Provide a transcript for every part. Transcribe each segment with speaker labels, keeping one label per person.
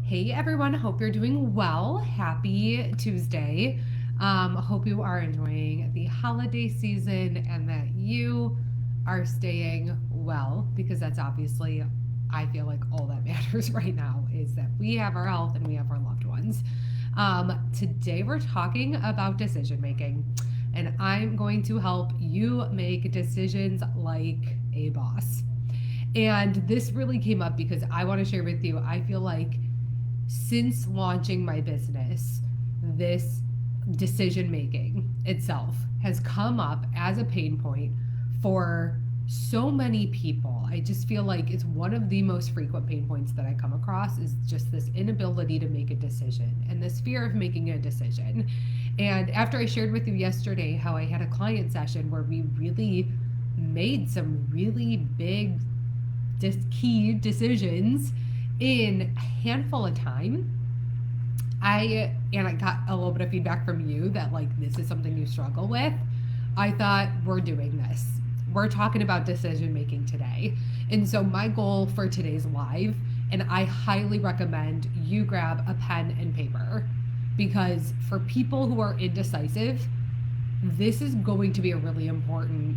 Speaker 1: Hey everyone, hope you're doing well. Happy Tuesday. Hope you are enjoying the holiday season and that you are staying well because that's obviously, I feel like all that matters right now is that we have our health and we have our loved ones. Today we're talking about decision making, and I'm going to help you make decisions like a boss. And this really came up because I want to share with you, I feel like since launching my business, this decision making itself has come up as a pain point for so many people. I just feel like it's one of the most frequent pain points that I come across is just this inability to make a decision and this fear of making a decision. And after I shared with you yesterday how I had a client session where we really made some really big key decisions in a handful of time, I got a little bit of feedback from you that like this is something you struggle with. I thought we're doing this. We're talking about decision making today. And so my goal for today's live, and I highly recommend you grab a pen and paper because for people who are indecisive, this is going to be a really important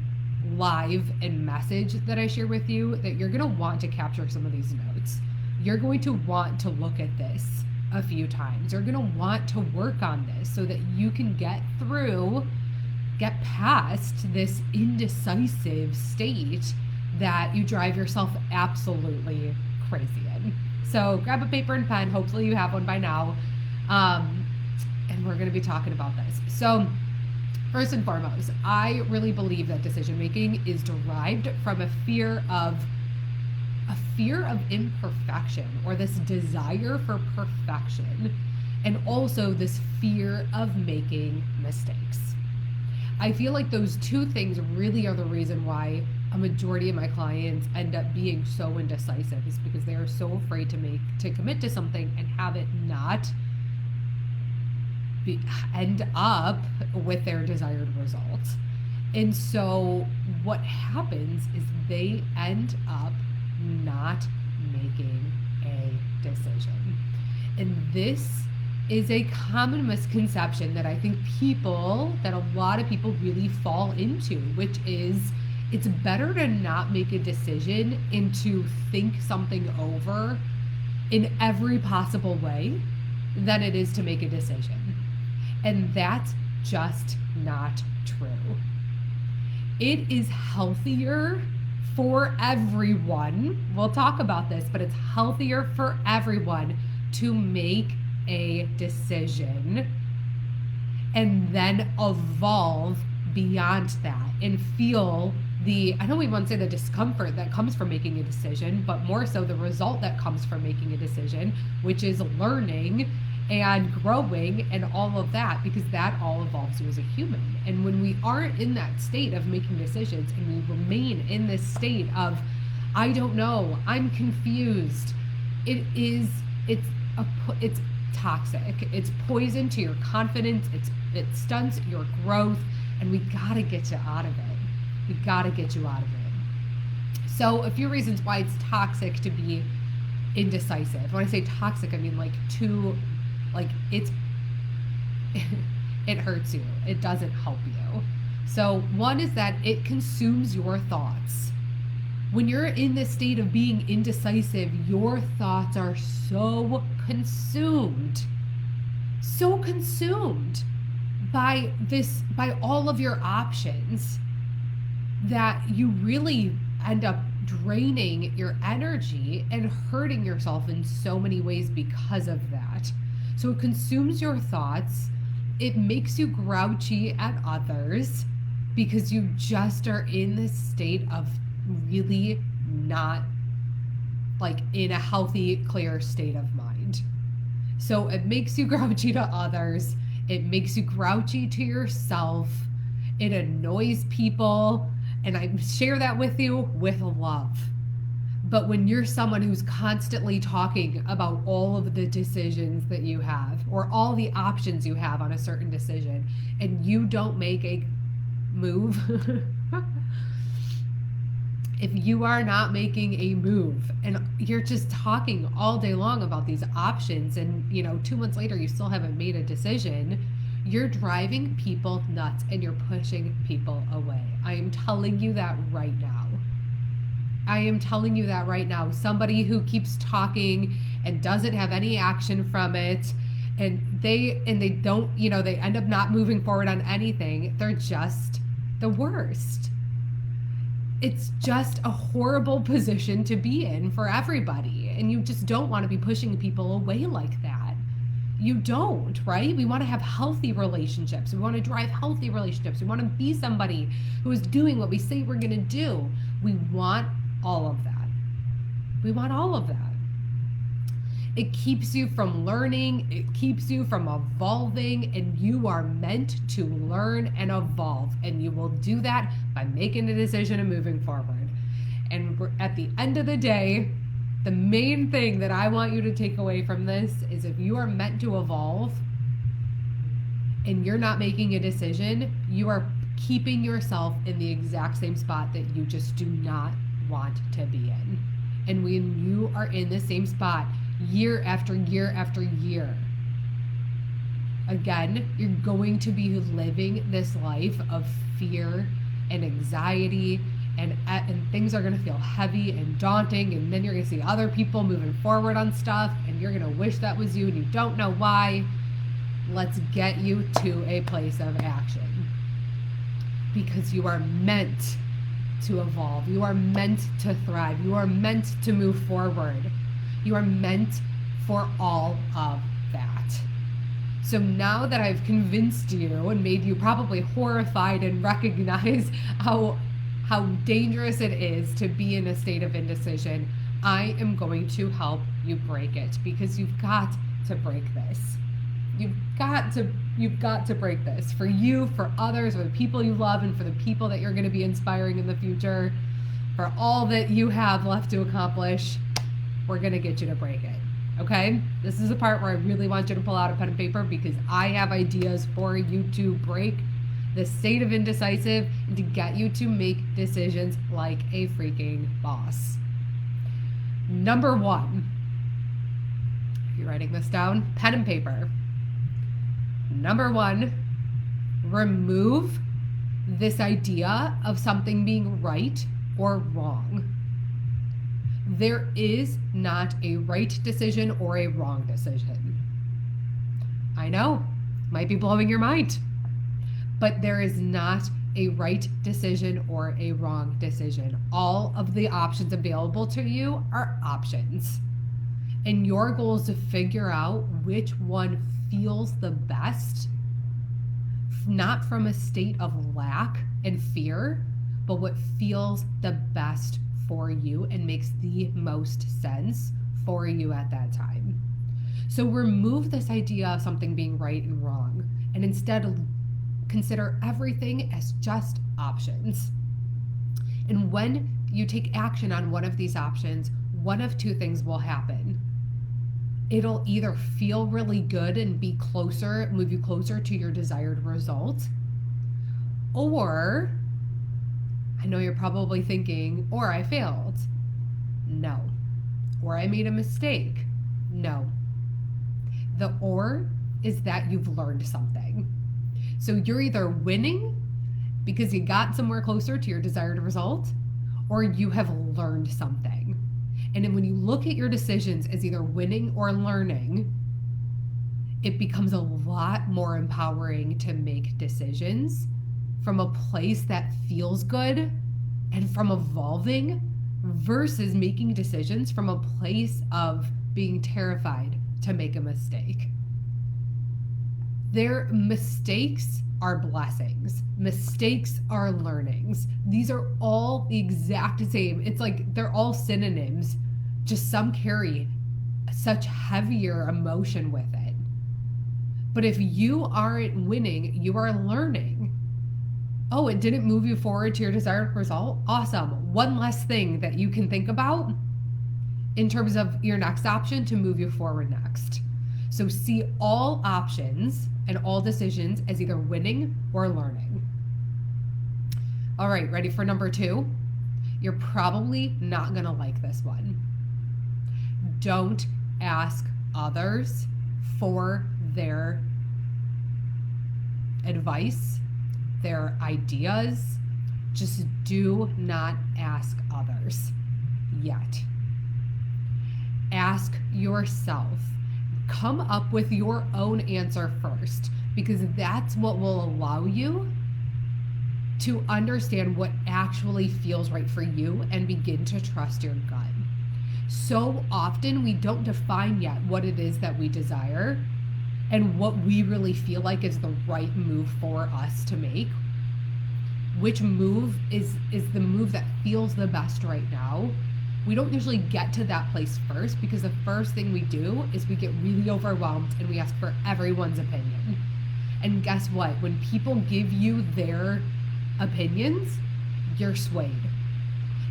Speaker 1: live and message that I share with you that you're going to want to capture some of these notes. You're going to want to look at this a few times. You're going to want to work on this so that you can get past this indecisive state that you drive yourself absolutely crazy in. So grab a paper and pen. Hopefully you have one by now. And we're going to be talking about this. So first and foremost, I really believe that decision making is derived from a fear of imperfection, or this desire for perfection, and also this fear of making mistakes. I feel like those two things really are the reason why a majority of my clients end up being so indecisive, is because they are so afraid to commit to something and have it not end up with their desired results. And so what happens is they end up not making a decision. And this is a common misconception that I think that a lot of people really fall into, which is it's better to not make a decision and to think something over in every possible way than it is to make a decision. And that's just not true. It is healthier for everyone. We'll talk about this, but it's healthier for everyone to make a decision and then evolve beyond that and feel I don't even want to say the discomfort that comes from making a decision, but more so the result that comes from making a decision, which is learning and growing and all of that, because that all evolves you as a human. And when we aren't in that state of making decisions and we remain in this state of, I don't know, I'm confused, it's toxic. It's poison to your confidence. It stunts your growth, and we gotta get you out of it. We gotta get you out of it. So a few reasons why it's toxic to be indecisive. When I say toxic, I mean it hurts you. It doesn't help you. So one is that it consumes your thoughts. When you're in this state of being indecisive, your thoughts are so consumed by all of your options that you really end up draining your energy and hurting yourself in so many ways because of that. So it consumes your thoughts. It makes you grouchy at others because you just are in this state of really not in a healthy, clear state of mind. So it makes you grouchy to others. It makes you grouchy to yourself. It annoys people. And I share that with you with love. But when you're someone who's constantly talking about all of the decisions that you have or all the options you have on a certain decision and you don't make a move, If you are not making a move and you're just talking all day long about these options and, 2 months later you still haven't made a decision, you're driving people nuts and you're pushing people away. I am telling you that right now. I am telling you that right now. Somebody who keeps talking and doesn't have any action from it, and they don't, they end up not moving forward on anything. They're just the worst. It's just a horrible position to be in for everybody. And you just don't want to be pushing people away like that. You don't, right? We want to have healthy relationships. We want to drive healthy relationships. We want to be somebody who is doing what we say we're going to do. We want all of that. We want all of that. It keeps you from learning. It keeps you from evolving, and you are meant to learn and evolve. And you will do that by making a decision and moving forward. And at the end of the day, the main thing that I want you to take away from this is if you are meant to evolve and you're not making a decision, you are keeping yourself in the exact same spot that you just do not want to be in. And when you are in the same spot year after year after year, again, you're going to be living this life of fear and anxiety, and things are going to feel heavy and daunting, and then you're going to see other people moving forward on stuff and you're going to wish that was you and you don't know why. Let's get you to a place of action, because you are meant to evolve. You are meant to thrive. You are meant to move forward. You are meant for all of that. So now that I've convinced you and made you probably horrified and recognize how dangerous it is to be in a state of indecision, I am going to help you break it, because you've got to break this. You've got to break this for you, for others, for the people you love, and for the people that you're going to be inspiring in the future, for all that you have left to accomplish. We're going to get you to break it. Okay? This is the part where I really want you to pull out a pen and paper, because I have ideas for you to break the state of indecisive and to get you to make decisions like a freaking boss. Number 1, if you're writing this down, pen and paper. Number 1, remove this idea of something being right or wrong. There is not a right decision or a wrong decision. I know, might be blowing your mind, but there is not a right decision or a wrong decision. All of the options available to you are options. And your goal is to figure out which one feels the best, not from a state of lack and fear, but what feels the best for you and makes the most sense for you at that time. So remove this idea of something being right and wrong, and instead consider everything as just options. And when you take action on one of these options, one of two things will happen. It'll either feel really good and be closer, move you closer to your desired result, or, I know you're probably thinking, or I failed. No. Or I made a mistake. No. The or is that you've learned something. So you're either winning because you got somewhere closer to your desired result, or you have learned something. And then when you look at your decisions as either winning or learning, it becomes a lot more empowering to make decisions from a place that feels good and from evolving, versus making decisions from a place of being terrified to make a mistake. Their mistakes are blessings. Mistakes are learnings. These are all the exact same. It's like they're all synonyms, just some carry such heavier emotion with it. But if you aren't winning, you are learning. Oh, it didn't move you forward to your desired result? Awesome. One less thing that you can think about in terms of your next option to move you forward next. So see all options and all decisions as either winning or learning. All right, ready for number 2? You're probably not going to like this one. Don't ask others for their advice, their ideas. Just do not ask others yet. Ask yourself. Come up with your own answer first, because that's what will allow you to understand what actually feels right for you and begin to trust your gut. So often we don't define yet what it is that we desire and what we really feel like is the right move for us to make. Which move is the move that feels the best right now. We don't usually get to that place first, because the first thing we do is we get really overwhelmed and we ask for everyone's opinion. And guess what? When people give you their opinions, you're swayed.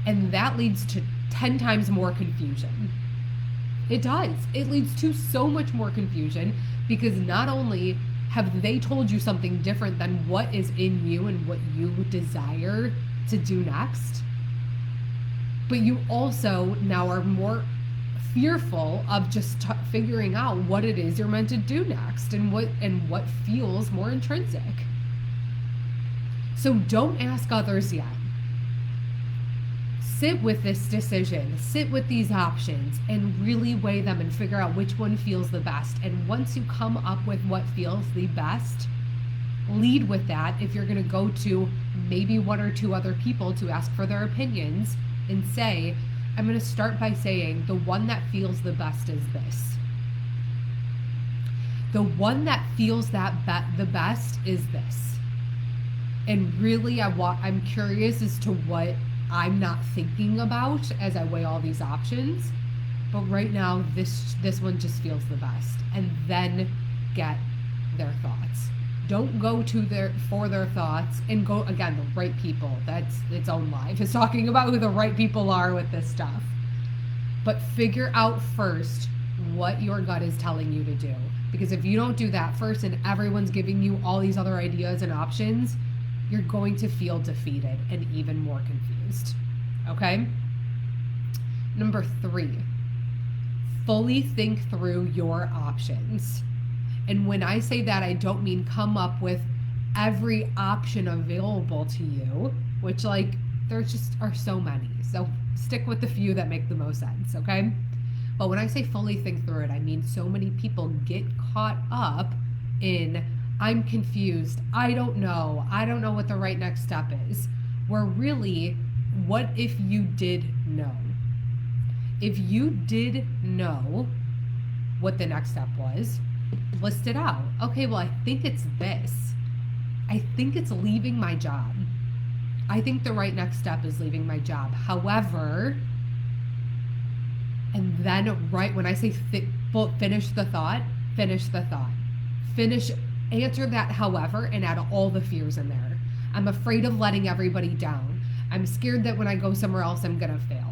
Speaker 1: And that leads to 10 times more confusion. It does. It leads to so much more confusion, because not only have they told you something different than what is in you and what you desire to do next, but you also now are more fearful of just figuring out what it is you're meant to do next and what feels more intrinsic. So don't ask others yet. Sit with this decision, sit with these options, and really weigh them and figure out which one feels the best. And once you come up with what feels the best, lead with that. If you're going to go to maybe one or two other people to ask for their opinions, and say, I'm going to start by saying the one that feels the best is this. The one that feels the best is this. And really, I'm curious as to what I'm not thinking about as I weigh all these options. But right now, this one just feels the best. And then get their thoughts. Don't go for their thoughts, and go, again, the right people. That's its own life. It's talking about who the right people are with this stuff. But figure out first what your gut is telling you to do. Because if you don't do that first and everyone's giving you all these other ideas and options, you're going to feel defeated and even more confused. Okay? Number 3, fully think through your options. And when I say that, I don't mean come up with every option available to you, which there just are so many. So stick with the few that make the most sense, okay? But when I say fully think through it, I mean so many people get caught up in, I'm confused, I don't know what the right next step is. Where really, what if you did know? If you did know what the next step was, list it out. Okay, well, I think it's this. I think it's leaving my job. I think the right next step is leaving my job. However, and then right when I say finish the thought. Answer that however, and add all the fears in there. I'm afraid of letting everybody down. I'm scared that when I go somewhere else, I'm going to fail.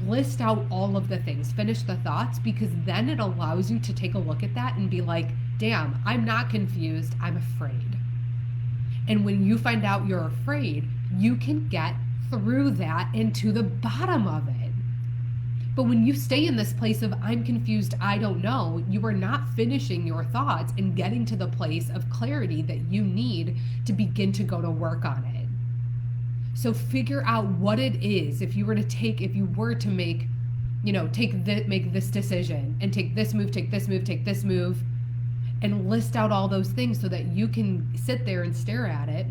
Speaker 1: List out all of the things. Finish the thoughts, because then it allows you to take a look at that and be like, damn, I'm not confused, I'm afraid. And when you find out you're afraid, you can get through that and to the bottom of it. But when you stay in this place of, I'm confused, I don't know, you are not finishing your thoughts and getting to the place of clarity that you need to begin to go to work on it. So figure out what it is. If you were to make this decision and take this move, and list out all those things so that you can sit there and stare at it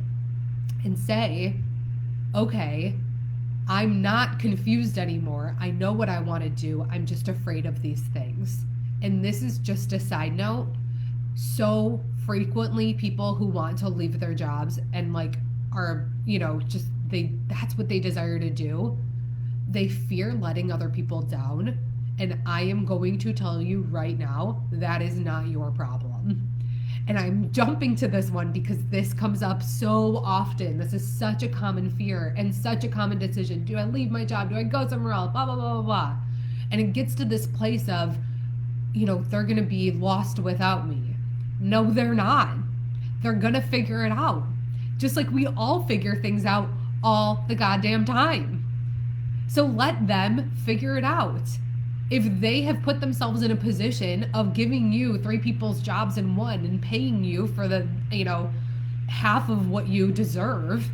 Speaker 1: and say, okay, I'm not confused anymore. I know what I want to do. I'm just afraid of these things. And this is just a side note. So frequently people who want to leave their jobs and that's what they desire to do, they fear letting other people down. And I am going to tell you right now, that is not your problem. And I'm jumping to this one because this comes up so often. This is such a common fear and such a common decision. Do I leave my job? Do I go somewhere else? Blah, blah, blah, blah, blah. And it gets to this place of, they're going to be lost without me. No, they're not. They're going to figure it out. Just like we all figure things out all the goddamn time. So let them figure it out. If they have put themselves in a position of giving you 3 people's jobs in one and paying you for the, half of what you deserve,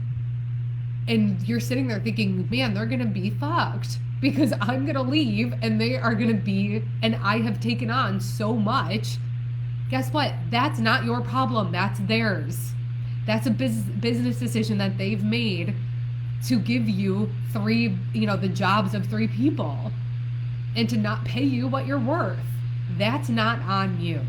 Speaker 1: and you're sitting there thinking, man, they're going to be fucked because I'm going to leave and they are going to be, and I have taken on so much. Guess what? That's not your problem. That's theirs. That's a business decision that they've made to give you the jobs of 3 people and to not pay you what you're worth. That's not on you.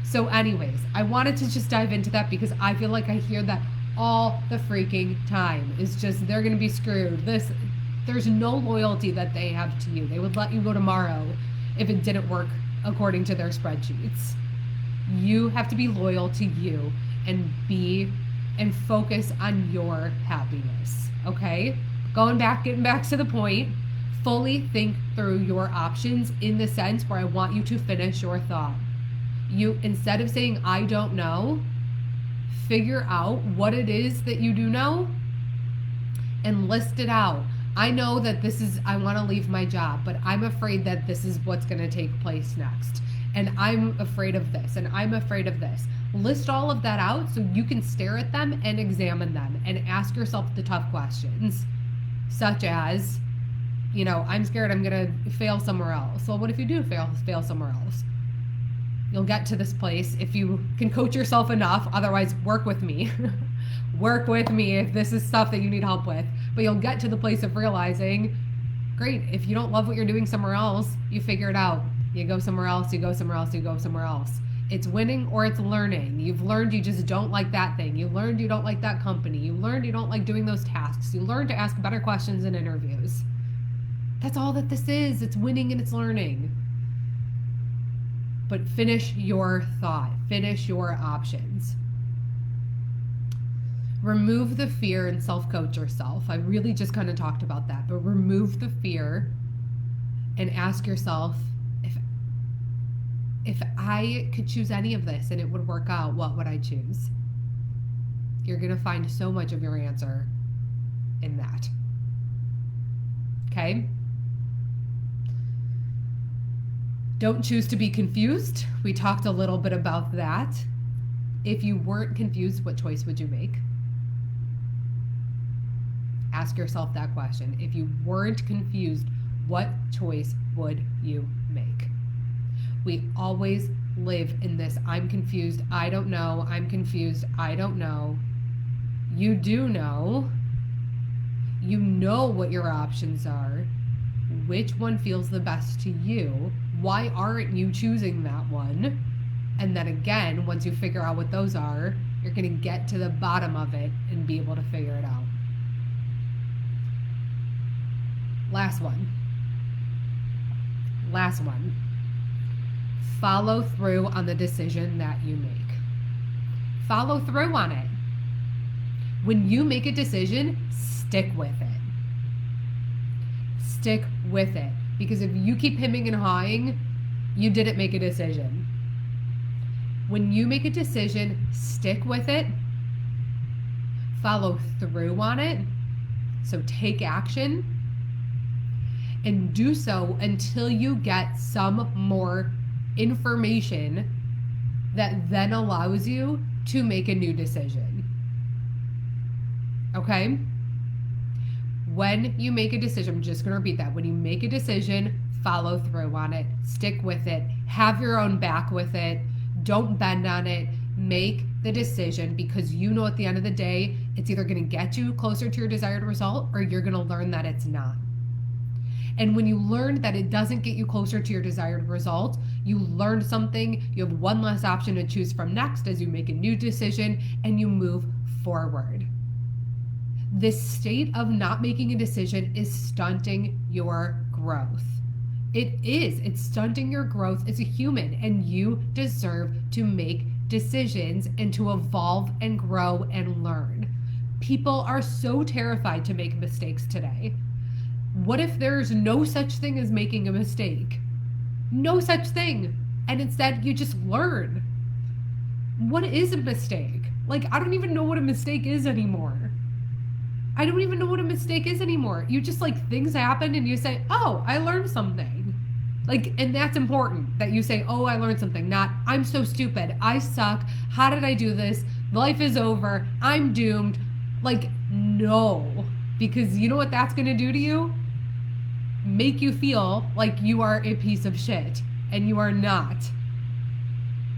Speaker 1: So anyways, I wanted to just dive into that because I feel like I hear that all the freaking time. It's just, they're going to be screwed. There's no loyalty that they have to you. They would let you go tomorrow if it didn't work according to their spreadsheets. You have to be loyal to you and focus on your happiness. Okay? Getting back to the point, fully think through your options in the sense where I want you to finish your thought. You, instead of saying, I don't know, figure out what it is that you do know and list it out. I know that I want to leave my job, but I'm afraid that this is what's going to take place next. And I'm afraid of this, and I'm afraid of this. List all of that out so you can stare at them and examine them and ask yourself the tough questions, such as, I'm scared I'm going to fail somewhere else. Well, what if you do fail somewhere else? You'll get to this place if you can coach yourself enough. Otherwise, work with me. Work with me if this is stuff that you need help with. But you'll get to the place of realizing, great, if you don't love what you're doing somewhere else, you figure it out. You go somewhere else, you go somewhere else, you go somewhere else. It's winning or it's learning. You've learned you just don't like that thing. You learned you don't like that company. You learned you don't like doing those tasks. You learned to ask better questions in interviews. That's all that this is. It's winning and it's learning. But finish your thought. Finish your options. Remove the fear and self-coach yourself. I really just kind of talked about that. But remove the fear and ask yourself, if I could choose any of this and it would work out, what would I choose? You're going to find so much of your answer in that. Okay? Don't choose to be confused. We talked a little bit about that. If you weren't confused, what choice would you make? Ask yourself that question. If you weren't confused, what choice would you make? We always live in this, I'm confused, I don't know, I'm confused, I don't know. You do know. You know what your options are. Which one feels the best to you? Why aren't you choosing that one? And then again, once you figure out what those are, you're going to get to the bottom of it and be able to figure it out. Last one. Follow through on the decision that you make. Follow through on it. When you make a decision, stick with it. Stick with it. Because if you keep hemming and hawing, you didn't make a decision. When you make a decision, stick with it. Follow through on it. So take action. And do so until you get some more information that then allows you to make a new decision. Okay? When you make a decision, I'm just going to repeat that. When you make a decision, follow through on it. Stick with it. Have your own back with it. Don't bend on it. Make the decision because you know at the end of the day, it's either going to get you closer to your desired result or you're going to learn that it's not. And when you learn that it doesn't get you closer to your desired result, you learned something, you have one less option to choose from next as you make a new decision and you move forward. This state of not making a decision is stunting your growth. It is. It's stunting your growth as a human, and you deserve to make decisions and to evolve and grow and learn. People are so terrified to make mistakes today. What if there's no such thing as making a mistake? No such thing. And instead you just learn. What is a mistake? Like, I don't even know what a mistake is anymore. I don't even know what a mistake is anymore. You just like things happen and you say, oh, I learned something. Like, and that's important that you say, oh, I learned something, not I'm so stupid. I suck. How did I do this? Life is over. I'm doomed. Like, no. Because you know what that's going to do to you? Make you feel like you are a piece of shit. And you are not.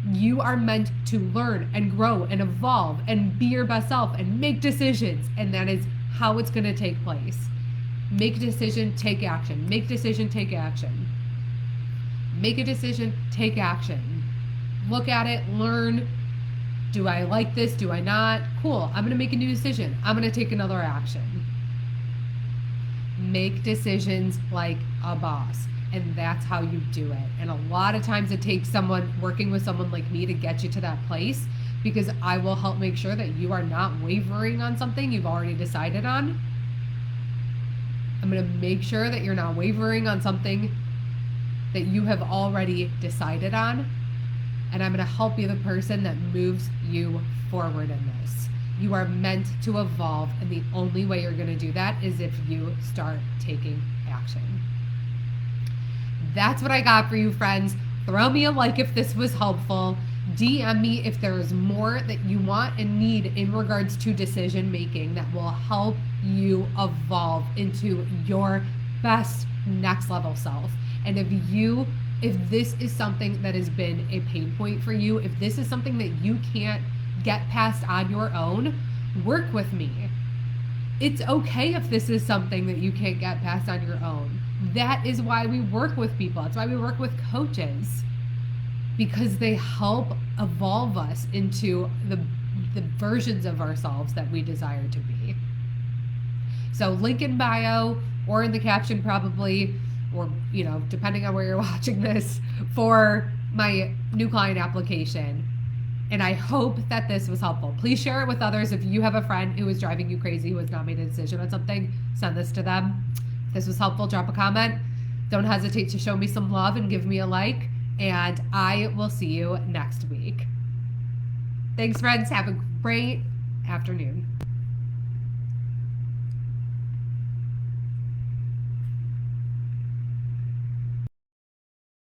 Speaker 1: You are meant to learn and grow and evolve and be your best self and make decisions. And that is how it's going to take place. Make a decision, take action. Make a decision, take action. Make a decision, take action. Look at it, learn. Do I like this? Do I not? Cool. I'm going to make a new decision. I'm going to take another action. Make decisions like a boss. And that's how you do it. And a lot of times it takes someone working with someone like me to get you to that place, because I will help make sure that you are not wavering on something you've already decided on. I'm going to make sure that you're not wavering on something that you have already decided on. And I'm going to help be the person that moves you forward in this. You are meant to evolve. And the only way you're going to do that is if you start taking action. That's what I got for you, friends. Throw me a like if this was helpful. DM me if there is more that you want and need in regards to decision making that will help you evolve into your best next level self. And if this is something that has been a pain point for you, if this is something that you can't get past on your own, work with me. It's okay if this is something that you can't get past on your own. That is why we work with people. That's why we work with coaches, because they help evolve us into the versions of ourselves that we desire to be. So link in bio or in the caption probably, or depending on where you're watching this, for my new client application. And I hope that this was helpful. Please share it with others. If you have a friend who is driving you crazy, who has not made a decision on something, send this to them. If this was helpful, drop a comment. Don't hesitate to show me some love and give me a like. And I will see you next week. Thanks, friends. Have a great afternoon.